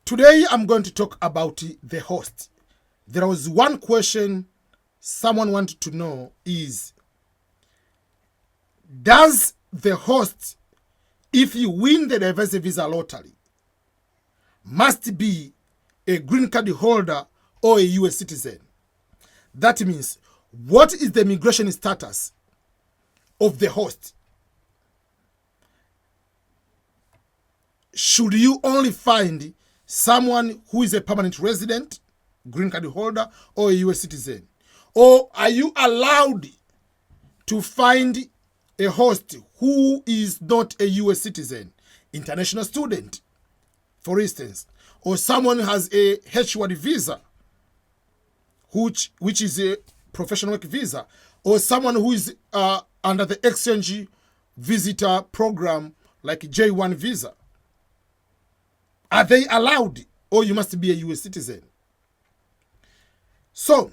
Today I'm going to talk about the host. There was one question someone wanted to know is, does the host, if you win the diversity visa lottery, must be a green card holder or a US citizen? That means, what is the immigration status of the host? Should you only find someone who is a permanent resident, green card holder, or a US citizen? Or are you allowed to find a host who is not a US citizen, international student, for instance, or someone who has a H1 visa, which is a professional work visa, or someone who is under the exchange visitor program like J1 visa? Are they allowed, or you must be a US citizen? So,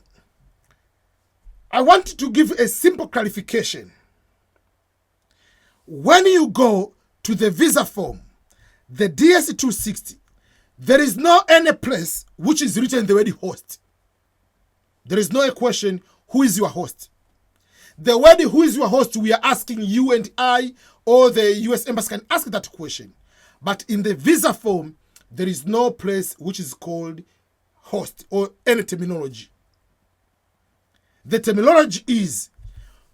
I want to give a simple clarification. When you go to the visa form, the DS-260, there is no any place which is written the word host. There is no question, who is your host? The word who is your host, we are asking you and I, or the US Embassy can ask that question. But in the visa form, there is no place which is called host or any terminology. The terminology is,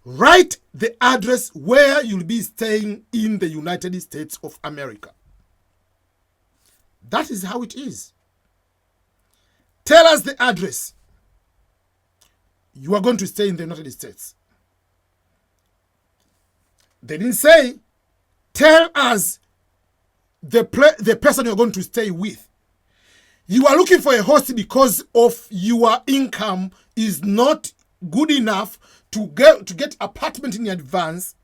write the address where you'll be staying in the United States of America. That is how it is. Tell us the address you are going to stay in the United States. They didn't say, tell us the person you're going to stay with. You are looking for a host because of your income is not good enough to get apartment in advance,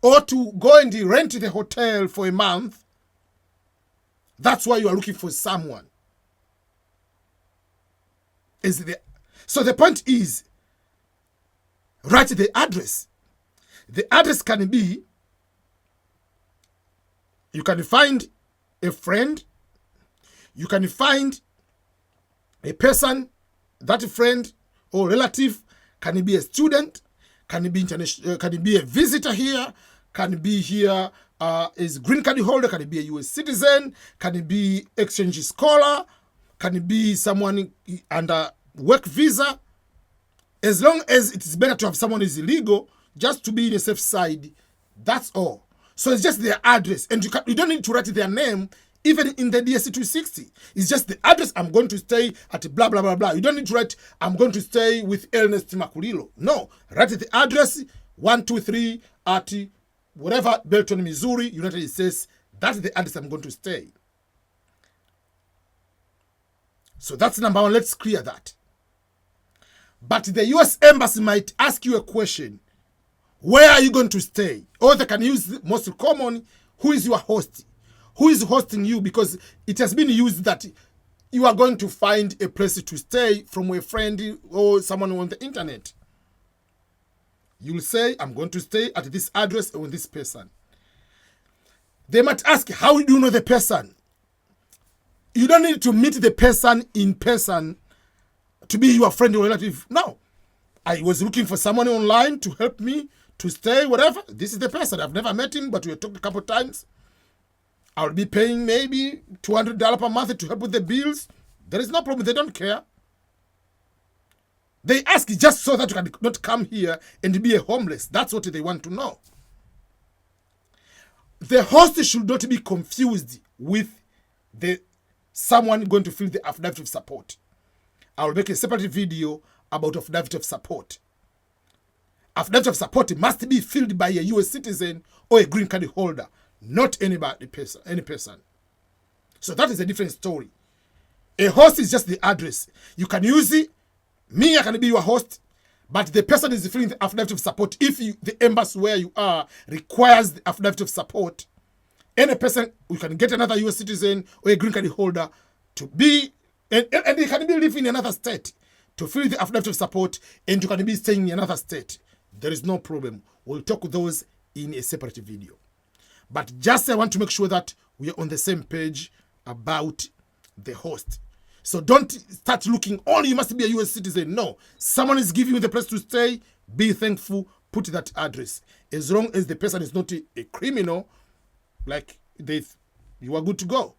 or to go and rent the hotel for a month. That's why you are looking for someone. So the point is, write the address. The address can be, you can find a friend, you can find a person, that friend or relative can be a student, can be international, can be a visitor here, can be here as green card holder, can be a US citizen, can be exchange scholar, can be someone under work visa. As long as it is better to have someone who is illegal, just to be in a safe side, that's all. So it's just their address, and you don't need to write their name even in the DS-260. It's just the address. I'm going to stay at blah blah blah blah. You don't need to write I'm going to stay with Ernest Makulilo. No, write the address 123 at whatever, Belton, Missouri, United States. That's the address I'm going to stay. So that's number one. Let's clear that. But the US Embassy might ask you a question. Where are you going to stay? Or they can use the most common, who is your host? Who is hosting you? Because it has been used that you are going to find a place to stay from a friend or someone on the internet. You will say, I'm going to stay at this address or with this person. They might ask, how do you know the person? You don't need to meet the person in person to be your friend or relative. No. I was looking for someone online to help me to stay, whatever. This is the person. I've never met him, but we have talked a couple of times. I'll be paying maybe $200 per month to help with the bills. There is no problem. They don't care. They ask just so that you can not come here and be a homeless. That's what they want to know. The host should not be confused with someone going to fill the affidavit of support. I will make a separate video about affidavit of support. Affidavit of support must be filled by a US citizen or a green card holder, not any person. So that is a different story. A host is just the address. You can use it. Me, I can be your host, but the person is filling the affidavit of support. If the embassy where you are requires the affidavit of support, any person, you can get another US citizen or a green card holder to be, and they can be living in another state to fill the affidavit of support, and you can be staying in another state. There is no problem. We'll talk those in a separate video. But just I want to make sure that we are on the same page about the host. So don't start looking, only you must be a US citizen. No. Someone is giving you the place to stay. Be thankful. Put that address. As long as the person is not a criminal, like you are good to go.